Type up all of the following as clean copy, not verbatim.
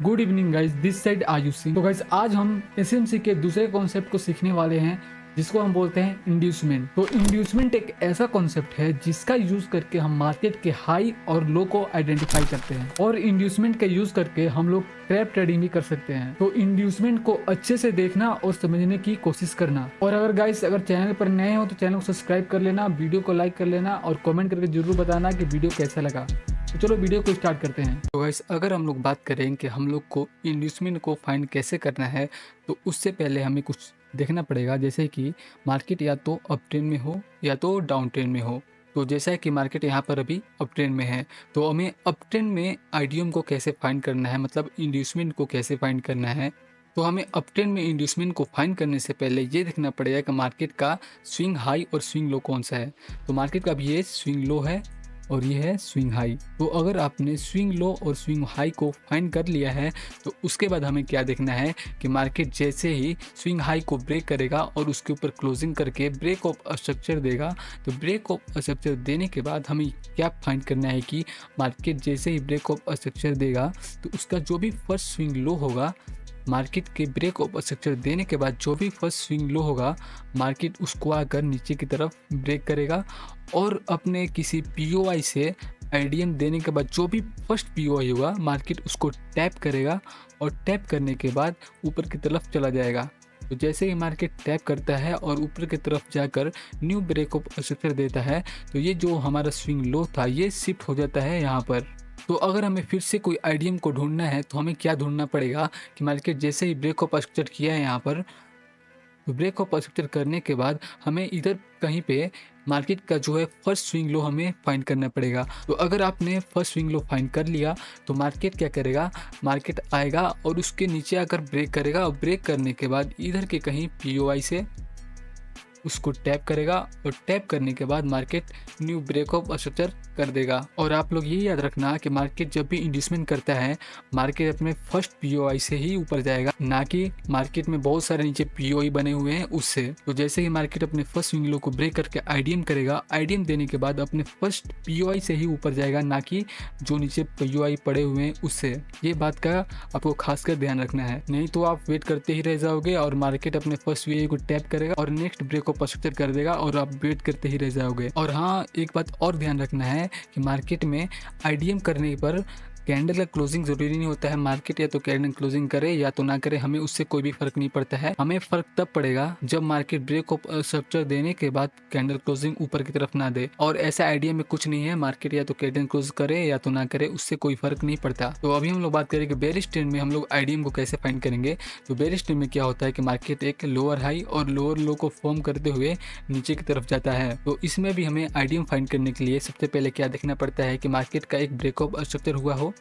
Good evening guys, this side Ayushi. तो guys आज हम एसएमसी के दूसरे कॉन्सेप्ट को सीखने वाले हैं जिसको हम बोलते हैं इंड्यूसमेंट। तो इंड्यूसमेंट एक ऐसा कॉन्सेप्ट है जिसका यूज करके हम मार्केट के हाई और लो को आइडेंटिफाई करते हैं और इंड्यूसमेंट का यूज करके हम लोग ट्रैप ट्रेडिंग भी कर सकते हैं। तो इंड्यूसमेंट को अच्छे से देखना और समझने की कोशिश करना। और अगर चैनल पर नए हो तो चैनल को सब्सक्राइब कर लेना, वीडियो को लाइक कर लेना और कमेंट करके जरूर बताना कि वीडियो कैसा लगा। तो चलो वीडियो को स्टार्ट करते हैं। तो गाइस अगर हम लोग बात करें कि हम लोग को इंड्यूसमेंट को फाइंड कैसे करना है, तो उससे पहले हमें कुछ देखना पड़ेगा, जैसे कि मार्केट या तो अप ट्रेंड में हो या तो डाउन ट्रेंड में हो। तो जैसा है कि मार्केट यहाँ पर अभी अप ट्रेंड में है, तो हमें अप ट्रेंड में आईडीएम को कैसे फाइंड करना है, मतलब इंड्यूसमेंट को कैसे फाइंड करना है। तो हमें अप ट्रेंड में इंड्यूसमेंट को फाइंड करने से पहले ये देखना पड़ेगा कि मार्केट का स्विंग हाई और स्विंग लो कौन सा है। तो मार्केट का अभी ये स्विंग लो है और ये है स्विंग हाई। तो अगर आपने स्विंग लो और स्विंग हाई को फाइंड कर लिया है, तो उसके बाद हमें क्या देखना है कि मार्केट जैसे ही स्विंग हाई को ब्रेक करेगा और उसके ऊपर क्लोजिंग करके ब्रेक ऑफ स्ट्रक्चर देगा, तो ब्रेक ऑफ स्ट्रक्चर देने के बाद हमें क्या फाइंड करना है कि मार्केट जैसे ही ब्रेक ऑफ स्ट्रक्चर देगा तो उसका जो भी फर्स्ट स्विंग लो होगा, मार्केट के ब्रेक ऑफ स्ट्रक्चर देने के बाद जो भी फर्स्ट स्विंग लो होगा, मार्केट उसको आकर नीचे की तरफ ब्रेक करेगा और अपने किसी पीओआई से आईडीएम देने के बाद जो भी फर्स्ट पीओआई होगा, मार्केट उसको टैप करेगा और टैप करने के बाद ऊपर की तरफ चला जाएगा। तो जैसे ही मार्केट टैप करता है और ऊपर की तरफ जाकर न्यू ब्रेक ऑफ स्ट्रक्चर देता है, तो ये जो हमारा स्विंग लो था ये शिफ्ट हो जाता है यहाँ पर। तो अगर हमें फिर से कोई आईडीएम को ढूंढना है, तो हमें क्या ढूंढना पड़ेगा कि मार्केट जैसे ही ब्रेक ऑफ स्ट्रक्चर किया है यहाँ पर, तो ब्रेक ऑफ स्ट्रक्चर करने के बाद हमें इधर कहीं पे मार्केट का जो है फर्स्ट स्विंग लो हमें फाइंड करना पड़ेगा। तो अगर आपने फर्स्ट स्विंग लो फाइंड कर लिया, तो मार्केट क्या करेगा, मार्केट आएगा और उसके नीचे आकर ब्रेक करेगा और ब्रेक करने के बाद इधर के कहीं पीओआई से उसको टैप करेगा और टैप करने के बाद market new break of structure कर देगा। और आप लोग ये याद रखना कि मार्केट जब भी इंड्यूसमेंट करता है, मार्केट अपने फर्स्ट पीओआई से ही ऊपर जाएगा, ना कि मार्केट में बहुत सारे नीचे पीओआई बने हुए हैं उससे। तो जैसे ही मार्केट अपने फर्स्ट स्विंग लो को ब्रेक करके आईडीएम करेगा, आईडीएम देने के बाद अपने फर्स्ट पीओआई से ही ऊपर जाएगा, ना कि जो नीचे पीओआई पड़े हुए हैं उससे। ये बात का आपको खासकर ध्यान रखना है, नहीं तो आप वेट करते ही रह जाओगे और मार्केट अपने फर्स्ट पीओआई को टैप करेगा और नेक्स्ट ब्रेक ऑफ स्ट्रक्चर कर देगा और आप वेट करते ही रह जाओगे। और हाँ, एक बात और ध्यान रखना है कि मार्केट में आईडीएम करने पर कैंडल का क्लोजिंग जरूरी नहीं होता है। मार्केट या तो कैंडल क्लोजिंग करे या तो ना करे, हमें उससे कोई भी फर्क नहीं पड़ता है। हमें फर्क तब पड़ेगा जब मार्केट ब्रेक ऑफ स्ट्रक्चर देने के बाद कैंडल क्लोजिंग ऊपर की तरफ ना दे। और ऐसा आइडिया में कुछ नहीं है, मार्केट या तो कैंडल क्लोज करे या तो ना करे, उससे कोई फर्क नहीं पड़ता। तो अभी हम लोग बात करें कि बेरिश ट्रेंड में हम लोग आईडीएम को कैसे फाइंड करेंगे। तो बेरिश ट्रेंड में क्या होता है कि मार्केट एक लोअर हाई और लोअर लो को फॉर्म करते हुए नीचे की तरफ जाता है। तो इसमें भी हमें आईडीएम फाइंड करने के लिए सबसे पहले क्या देखना पड़ता है कि मार्केट का एक ब्रेक ऑफ स्ट्रक्चर हुआ हो।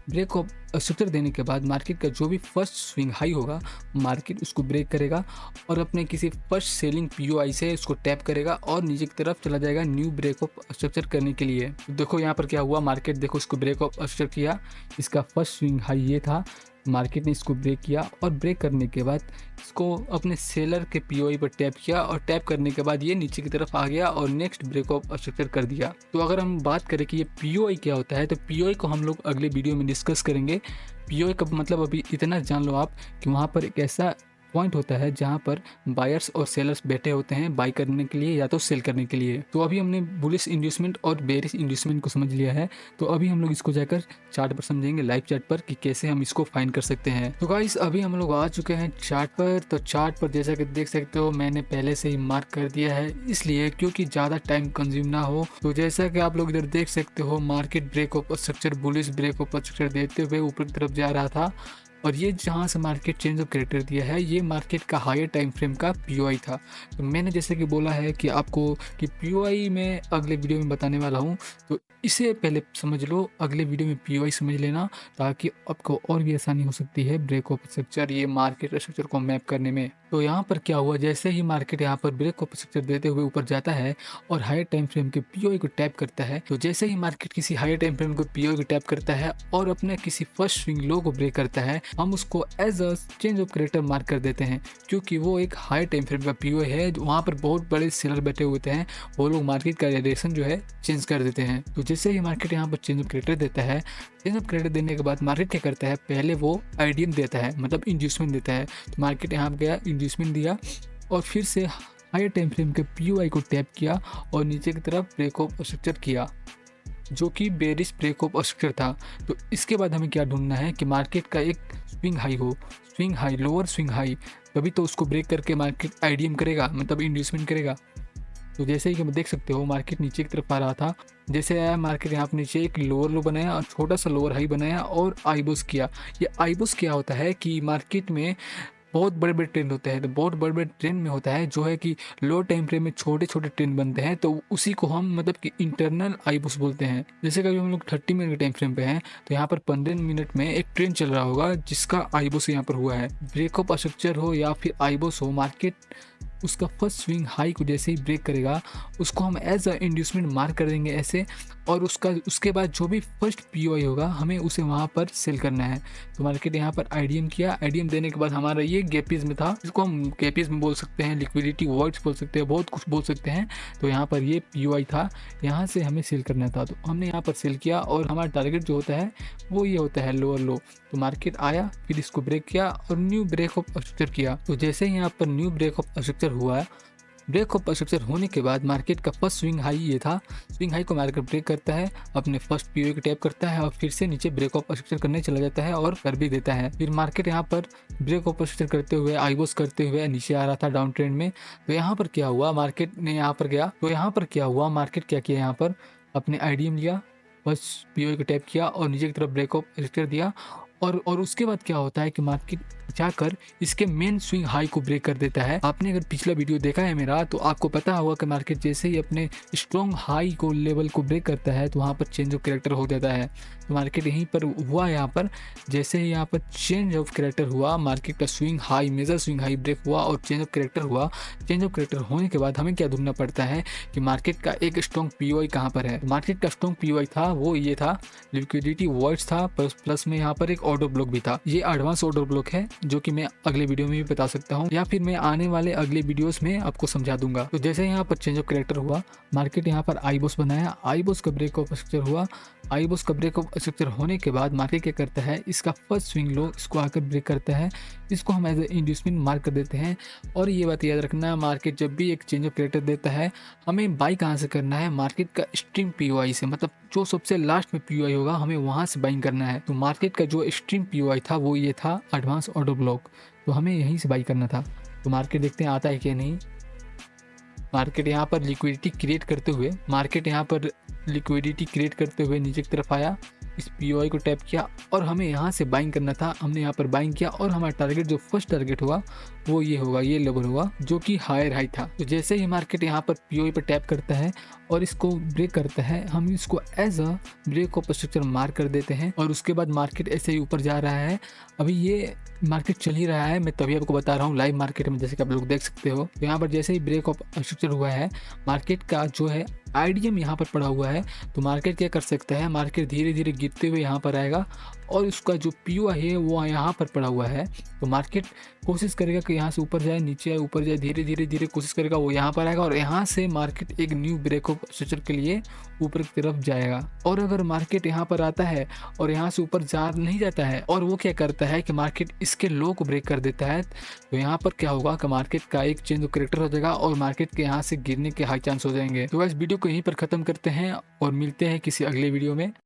ब्रेक ऑफ स्ट्रक्चर देने के बाद मार्केट का जो भी फर्स्ट स्विंग हाई होगा, मार्केट उसको ब्रेक करेगा और अपने किसी फर्स्ट सेलिंग पीओआई से उसको टैप करेगा और नीचे की तरफ चला जाएगा न्यू ब्रेक ऑफ स्ट्रक्चर करने के लिए। तो देखो यहाँ पर क्या हुआ, मार्केट देखो इसको ब्रेक ऑफ स्ट्रक्चर किया, इसका फर्स्ट स्विंग हाई ये था, मार्केट ने इसको ब्रेक किया और ब्रेक करने के बाद इसको अपने सेलर के पीओआई पर टैप किया और टैप करने के बाद ये नीचे की तरफ आ गया और नेक्स्ट ब्रेक ऑफ स्ट्रक्चर कर दिया। तो अगर हम बात करें कि ये पीओआई क्या होता है, तो पीओआई को हम लोग अगले वीडियो में डिस्कस करेंगे। पीओआई का मतलब अभी इतना जान लो आप कि वहाँ पर एक ऐसा पॉइंट होता है जहां पर बायर्स और सेलर्स बैठे होते हैं बाई करने के लिए या तो सेल करने के लिए। तो अभी हमने बुलिश इंड्यूसमेंट और बेरिश इंड्यूसमेंट को समझ लिया है, तो अभी हम लोग इसको जाकर चार्ट पर समझेंगे, लाइव चार्ट पर, कि कैसे हम इसको फाइंड कर सकते हैं। तो गाइस अभी हम लोग आ चुके हैं चार्ट पर। तो चार्ट पर जैसा कि देख सकते हो मैंने पहले से ही मार्क कर दिया है, इसलिए क्योंकि ज़्यादा टाइम कंज्यूम ना हो। तो जैसा कि आप लोग इधर देख सकते हो, market break of structure, bullish break of structure देते हुए ऊपर की तरफ जा रहा था और ये जहाँ से मार्केट चेंज ऑफ कैरेक्टर दिया है, ये मार्केट का हायर टाइम फ्रेम का पीओआई था। तो मैंने जैसे कि बोला है कि आपको कि पीओआई मैं अगले वीडियो में बताने वाला हूँ, तो इसे पहले समझ लो, अगले वीडियो में पीओआई समझ लेना, ताकि आपको और भी आसानी हो सकती है ब्रेक ऑफ स्ट्रक्चर, ये मार्केट स्ट्रक्चर को मैप करने में। तो यहाँ पर क्या हुआ, जैसे ही मार्केट यहाँ पर ब्रेक ऑफ स्ट्रक्चर देते हुए ऊपर जाता है और हायर टाइम फ्रेम के पीओआई को टैप करता है, तो जैसे ही मार्केट किसी हायर टाइम फ्रेम को पीओआई को टैप करता है और अपने किसी फर्स्ट स्विंग लो को ब्रेक करता है, हम उसको as a change of character mark कर देते हैं, क्योंकि वो एक हाई टाइम फ्रेम का पीओ है। वहाँ पर बहुत बड़े सेलर बैठे हुए हैं, वो लोग मार्केट का डायरेक्शन जो है चेंज कर देते हैं। तो जैसे ही मार्केट यहाँ पर चेंज ऑफ करेक्टर देता है, चेंज ऑफ करेक्टर देने के बाद मार्केट क्या करता है, पहले वो आईडीएम देता है, मतलब इंड्यूसमेंट देता है। तो मार्केट यहाँ पर गया, इंड्यूसमेंट दिया और फिर से हायर टाइम फ्रेम के पीओआई को टैप किया और नीचे की तरफ ब्रेक ऑफ स्ट्रक्चर किया, जो कि बेरिश ब्रेक ऑफ स्ट्रक्चर था। तो इसके बाद हमें क्या ढूंढना है कि मार्केट का एक स्विंग हाई हो, swing high, lower swing high, तभी तो उसको ब्रेक करके मार्केट आईडीएम करेगा, मतलब इंड्यूसमेंट करेगा। तो जैसे ही कि देख सकते हो मार्केट नीचे की तरफ आ रहा था, जैसे आया मार्केट यहाँ पर नीचे एक लोअर लो बनाया और छोटा सा लोअर हाई बनाया और आईबोस किया। ये आईबोस क्या होता है कि मार्केट में बहुत बड़े बड़े ट्रेंड होते हैं, तो बहुत बड़े बड़े ट्रेंड में होता है जो है कि लो टाइम फ्रेम में छोटे छोटे ट्रेंड बनते हैं, तो उसी को हम मतलब कि इंटरनल आईबोस बोलते हैं। जैसे कभी हम लोग 30 मिनट के टाइम फ्रेम पे हैं, तो यहाँ पर 15 मिनट में एक ट्रेंड चल रहा होगा जिसका आईबोस यहाँ पर हुआ है। ब्रेकअप स्ट्रक्चर हो या फिर आईबोस हो, मार्केट उसका फर्स्ट स्विंग हाई को जैसे ही ब्रेक करेगा, उसको हम एज अ इंड्यूसमेंट मार्क कर देंगे ऐसे, और उसके बाद जो भी फर्स्ट पीओआई होगा हमें उसे वहाँ पर सेल करना है। तो मार्केट यहाँ पर आईडीएम किया, आईडीएम देने के बाद हमारा ये गैपीज में था, इसको हम गैपीज में बोल सकते हैं, लिक्विडिटी वर्ड्स बोल सकते हैं, बहुत कुछ बोल सकते हैं। तो यहाँ पर ये पीओआई था, यहाँ से हमें सेल करना था, तो हमने यहाँ पर सेल किया और हमारा टारगेट जो होता है वो ये होता है लोअर लो। तो मार्केट आया, फिर इसको ब्रेक किया और न्यू ब्रेक ऑफ स्ट्रक्चर किया। तो जैसे ही यहाँ पर न्यू ब्रेक ऑफ स्ट्रक्चर हुआ, ब्रेक ऑफ स्ट्रक्चर होने के बाद मार्केट का फर्स्ट स्विंग हाई ये था, स्विंग हाई को मार्केट ब्रेक करता है, अपने फर्स्ट पीओ को टैप करता है और फिर से नीचे ब्रेक ऑफ स्ट्रक्चर करने चला जाता है और कर भी देता है। फिर मार्केट यहाँ पर ब्रेक ऑफ स्ट्रक्चर करते हुए, आईबोस करते हुए नीचे आ रहा था डाउन ट्रेंड में। तो यहाँ पर क्या हुआ, मार्केट ने यहाँ पर गया, तो यहाँ पर क्या हुआ, मार्केट क्या किया, यहाँ पर अपने आईडीएम लिया, फर्स्ट पीओ को टैप किया और नीचे की तरफ ब्रेक ऑफ स्ट्रक्चर दिया, और उसके बाद क्या होता है कि मार्केट जाकर इसके मेन स्विंग हाई को ब्रेक कर देता है। आपने अगर पिछला वीडियो देखा है मेरा, तो आपको पता होगा कि मार्केट जैसे ही अपने स्ट्रॉन्ग हाई को लेवल को ब्रेक करता है तो वहाँ पर चेंज ऑफ कैरेक्टर हो जाता है। तो मार्केट यहीं पर हुआ, यहाँ पर जैसे ही यहाँ पर चेंज ऑफ कैरेक्टर हुआ, मार्केट का swing high, major swing high break हुआ और चेंज ऑफ कैरेक्टर हुआ। चेंज ऑफ कैरेक्टर होने के बाद हमें क्या ढूंढना पड़ता है कि मार्केट का एक स्ट्रॉन्ग पीओआई कहाँ पर है। मार्केट का स्ट्रॉन्ग पीओआई था वो ये था, लिक्विडिटी वर्ड्स था, प्लस में यहाँ पर एक ऑर्डर ब्लॉक भी था। ये एडवांस ऑर्डर ब्लॉक है जो कि मैं अगले वीडियो में भी बता सकता हूँ, या फिर मैं आने वाले अगले वीडियोस में आपको समझा दूंगा। तो जैसे यहाँ पर चेंज ऑफ कैरेक्टर हुआ, मार्केट यहाँ पर आईबोस बनाया, आईबोस का ब्रेक ऑफ स्ट्रक्चर हुआ, आईबोस का ब्रेक ऑफ स्ट्रक्चर होने के बाद मार्केट क्या करता है, इसका फर्स्ट स्विंग लो इसको आकर ब्रेक करता है, इसको हम एज ए इंड्यूसमेंट मार्क कर देते हैं। और ये बात याद रखना, मार्केट जब भी एक चेंज ऑफ कैरेक्टर देता है, हमें बाई कहाँ से करना है, मार्केट का स्ट्रीम पीओआई से, मतलब जो सबसे लास्ट में पीओआई होगा हमें वहाँ से बाइंग करना है। तो मार्केट का जो स्ट्रीम पीओआई था वो ये था एडवांस ऑर्डर ब्लॉक, तो हमें यहीं से बाई करना था। तो मार्केट देखते हैं आता है कि नहीं। मार्केट यहाँ पर लिक्विडिटी क्रिएट करते हुए, नीचे की तरफ आया, इस पीओआई को टैप किया और हमें यहाँ से बाइंग करना था। हमने यहाँ पर बाइंग किया और हमारा टारगेट जो फर्स्ट टारगेट हुआ वो ये होगा, ये लेवल होगा जो कि हायर हाई था। तो जैसे ही मार्केट यहाँ पर पीओआई पर टैप करता है और इसको ब्रेक करता है, हम इसको as a break of structure mark कर देते हैं और उसके बाद मार्केट ऐसे ही ऊपर जा रहा है। अभी ये मार्केट चल ही रहा है, मैं तभी आपको बता रहा हूँ लाइव मार्केट में, जैसे कि आप लोग देख सकते हो। तो यहाँ पर जैसे ही ब्रेक ऑफ स्ट्रक्चर हुआ है, मार्केट का जो है आईडीएम यहाँ पर पड़ा हुआ है, तो मार्केट क्या कर सकता है, मार्केट धीरे धीरे गिरते हुए यहाँ पर आएगा और उसका जो पीओआई है वो यहाँ पर पड़ा हुआ है। तो मार्केट कोशिश करेगा कि यहाँ से ऊपर जाए, नीचे आए, ऊपर जाए, धीरे धीरे कोशिश करेगा, वो यहाँ पर आएगा और यहाँ से मार्केट एक न्यू ब्रेक ऑफ स्ट्रक्चर के लिए ऊपर की तरफ जाएगा। और अगर मार्केट यहाँ पर आता है और यहाँ से ऊपर जा नहीं जाता है और वो क्या करता है कि मार्केट इसके लो को ब्रेक कर देता है, तो यहाँ पर क्या होगा कि मार्केट का एक चेंज ऑफ कैरेक्टर हो जाएगा और मार्केट के यहाँ से गिरने के हाई चांस हो जाएंगे। तो इस वीडियो को यहीं पर खत्म करते हैं और मिलते हैं किसी अगले वीडियो में।